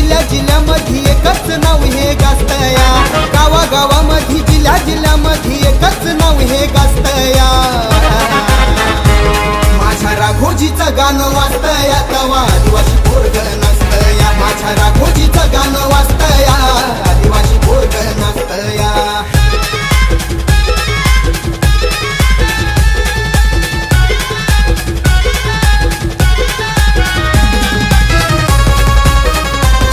जिल्ह्यामध्ये एकच नाव हे गाजतया, गावागावामध्ये जिल्ह्यामध्ये एकच नाव हे गाजतया। माझ्या राघोजीचं गाणं वाजतया तवा आदिवासी पोरग नाचतया, माझ्या